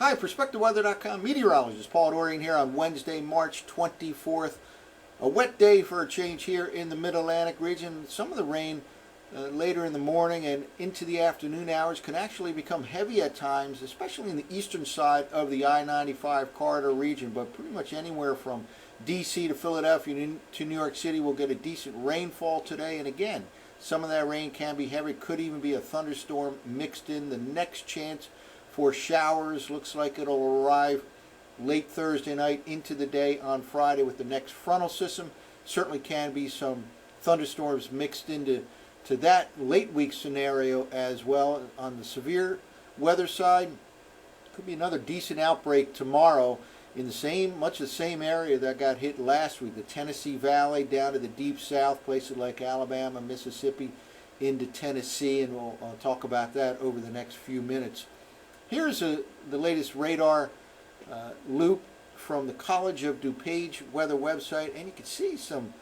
Hi, PerspectiveWeather.com meteorologist Paul Dorian here on Wednesday, March 24th. A wet day for a change here in the Mid-Atlantic region. Some of the rain later in the morning and into the afternoon hours can actually become heavy at times, especially in the eastern side of the I-95 corridor region. But pretty much anywhere from D.C. to Philadelphia to New York City will get a decent rainfall today. And again, some of that rain can be heavy, could even be a thunderstorm mixed in. The next chance for showers looks like it'll arrive late Thursday night into the day on Friday with the next frontal system. Certainly can be some thunderstorms mixed into that late week scenario as well. On the severe weather side, could be another decent outbreak tomorrow in much the same area that got hit last week, the Tennessee Valley down to the deep south, places like Alabama, Mississippi, into Tennessee, and I'll talk about that over the next few minutes. Here's the latest radar loop from the College of DuPage weather website, and you can see some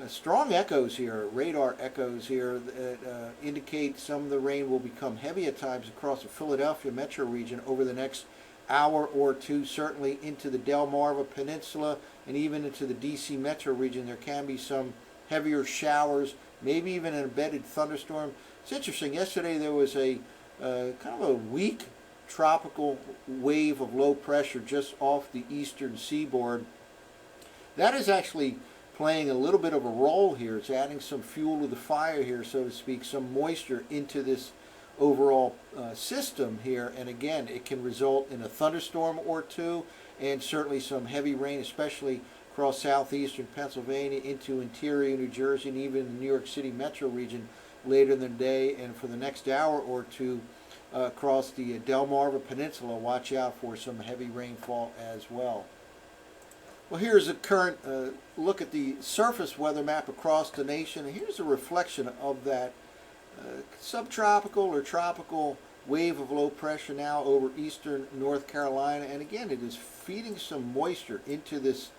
strong echoes here, radar echoes here that indicate some of the rain will become heavy at times across the Philadelphia metro region over the next hour or two, certainly into the Delmarva Peninsula and even into the D.C. metro region. There can be some heavier showers, maybe even an embedded thunderstorm. It's interesting, yesterday there was a kind of a weak tropical wave of low pressure just off the eastern seaboard. That is actually playing a little bit of a role here. It's adding some fuel to the fire here, so to speak, some moisture into this overall system here, and again, it can result in a thunderstorm or two and certainly some heavy rain, especially across southeastern Pennsylvania into interior New Jersey and even the New York City metro region later in the day. And for the next hour or two across the Delmarva Peninsula, watch out for some heavy rainfall as well. Well, here's a current look at the surface weather map across the nation. Here's a reflection of that subtropical or tropical wave of low pressure now over eastern North Carolina, and again, it is feeding some moisture into this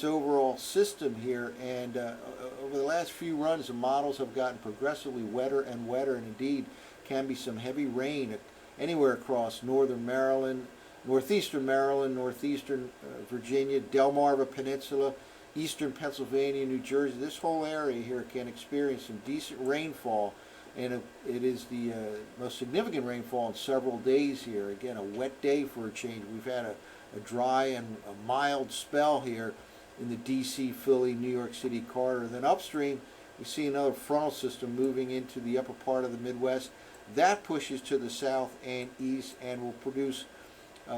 overall system here. And over the last few runs, the models have gotten progressively wetter and wetter, and indeed can be some heavy rain anywhere across northern Maryland, northeastern Maryland, northeastern Virginia, Delmarva Peninsula, eastern Pennsylvania, New Jersey. This whole area here can experience some decent rainfall, and it is the most significant rainfall in several days here. Again, a wet day for a change. We've had a dry and a mild spell here in the D.C., Philly, New York City corridor. Then upstream, we see another frontal system moving into the upper part of the Midwest. That pushes to the south and east and will produce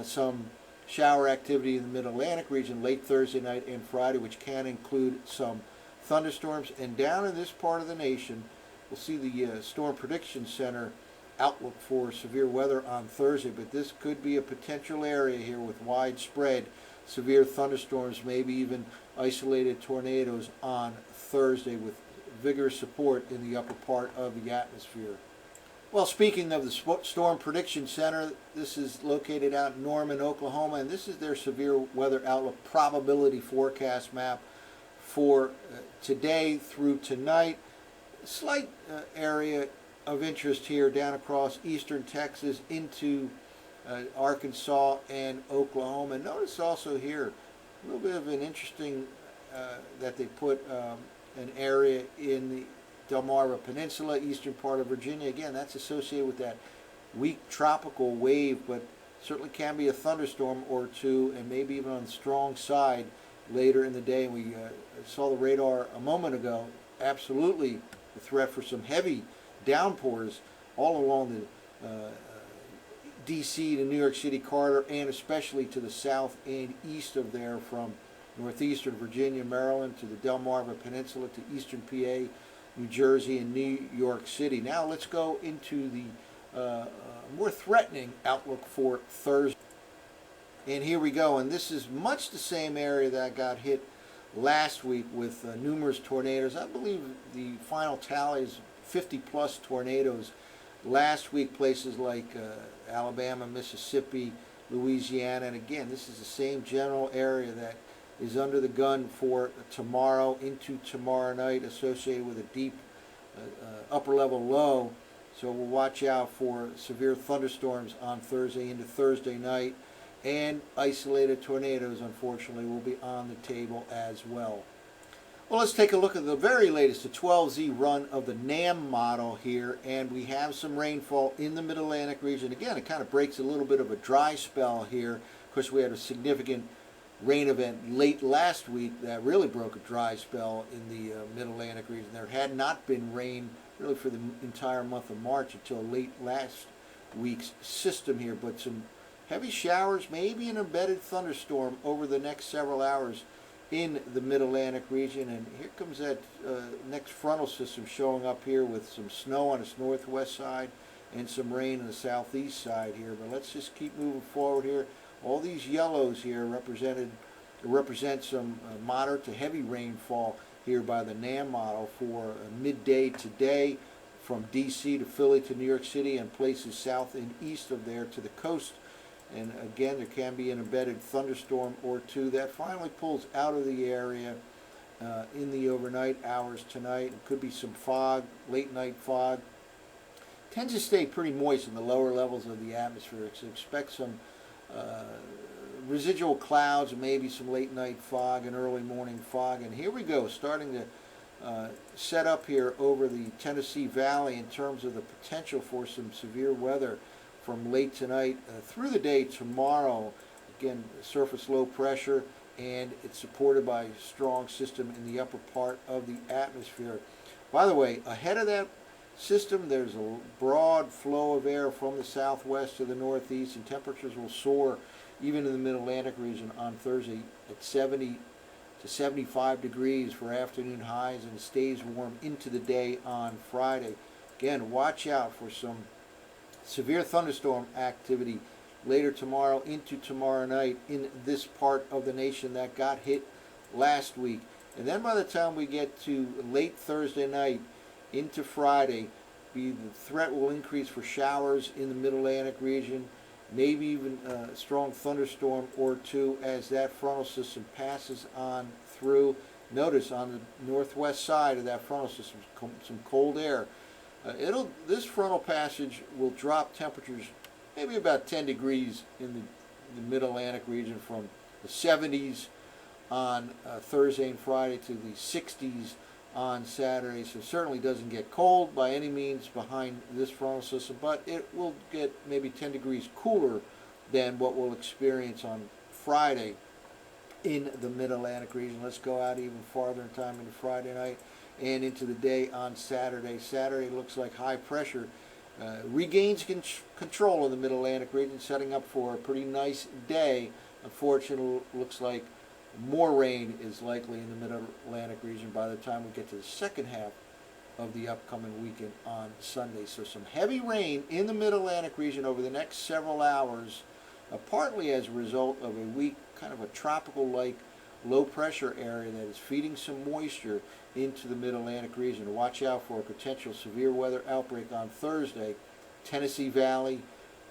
some shower activity in the Mid-Atlantic region late Thursday night and Friday, which can include some thunderstorms. And down in this part of the nation, we'll see the Storm Prediction Center outlook for severe weather on Thursday, but this could be a potential area here with widespread severe thunderstorms, maybe even isolated tornadoes on Thursday with vigorous support in the upper part of the atmosphere. Well, speaking of the Storm Prediction Center, this is located out in Norman, Oklahoma, and this is their severe weather outlook probability forecast map for today through tonight. Slight area of interest here down across eastern Texas into Arkansas and Oklahoma. Notice also here a little bit of an interesting that they put an area in the Delmarva Peninsula, eastern part of Virginia. Again, that's associated with that weak tropical wave, but certainly can be a thunderstorm or two, and maybe even on the strong side later in the day. And we saw the radar a moment ago. Absolutely the threat for some heavy downpours all along the D.C. to New York City corridor, and especially to the south and east of there from northeastern Virginia, Maryland, to the Delmarva Peninsula, to eastern PA, New Jersey, and New York City. Now let's go into the more threatening outlook for Thursday. And here we go, and this is much the same area that got hit last week with numerous tornadoes. I believe the final tally is 50-plus tornadoes last week, places like Alabama, Mississippi, Louisiana. And again, this is the same general area that is under the gun for tomorrow into tomorrow night, associated with a deep upper level low. So we'll watch out for severe thunderstorms on Thursday into Thursday night. and isolated tornadoes, unfortunately, will be on the table as well. Well, let's take a look at the very latest, the 12Z run of the NAM model here, and we have some rainfall in the Mid-Atlantic region. Again, it kind of breaks a little bit of a dry spell here. Of course, we had a significant rain event late last week that really broke a dry spell in the Mid-Atlantic region. There had not been rain really for the entire month of March until late last week's system here, but some heavy showers, maybe an embedded thunderstorm over the next several hours in the Mid-Atlantic region. And here comes that next frontal system showing up here with some snow on its northwest side and some rain on the southeast side here. But let's just keep moving forward here. All these yellows here represent some moderate to heavy rainfall here by the NAM model for midday today from D.C. to Philly to New York City and places south and east of there to the coast. And again, there can be an embedded thunderstorm or two that finally pulls out of the area in the overnight hours tonight. It could be some fog, late night fog. Tends to stay pretty moist in the lower levels of the atmosphere, so expect some residual clouds and maybe some late night fog and early morning fog. And here we go, starting to set up here over the Tennessee Valley in terms of the potential for some severe weather from late tonight through the day tomorrow. Again, surface low pressure, and it's supported by a strong system in the upper part of the atmosphere. By the way, ahead of that system, there's a broad flow of air from the southwest to the northeast, and temperatures will soar even in the Mid-Atlantic region on Thursday at 70 to 75 degrees for afternoon highs, and it stays warm into the day on Friday. Again, watch out for some severe thunderstorm activity later tomorrow into tomorrow night in this part of the nation that got hit last week. And then by the time we get to late Thursday night into Friday, the threat will increase for showers in the Mid-Atlantic region, maybe even a strong thunderstorm or two as that frontal system passes on through. Notice on the northwest side of that frontal system, some cold air. This frontal passage will drop temperatures maybe about 10 degrees in the Mid-Atlantic region, from the 70s on Thursday and Friday to the 60s on Saturday. So it certainly doesn't get cold by any means behind this frontal system, but it will get maybe 10 degrees cooler than what we'll experience on Friday in the Mid-Atlantic region. Let's go out even farther in time into Friday night and into the day on Saturday. Saturday looks like high pressure regains control in the Mid-Atlantic region, setting up for a pretty nice day. Unfortunately, looks like more rain is likely in the Mid-Atlantic region by the time we get to the second half of the upcoming weekend on Sunday. So some heavy rain in the Mid-Atlantic region over the next several hours, partly as a result of a weak, kind of a tropical-like low pressure area that is feeding some moisture into the Mid-Atlantic region. Watch out for a potential severe weather outbreak on Thursday, Tennessee Valley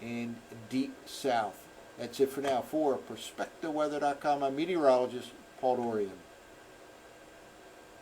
and deep south. That's it for now. For PerspectiveWeather.com, I'm meteorologist Paul Dorian.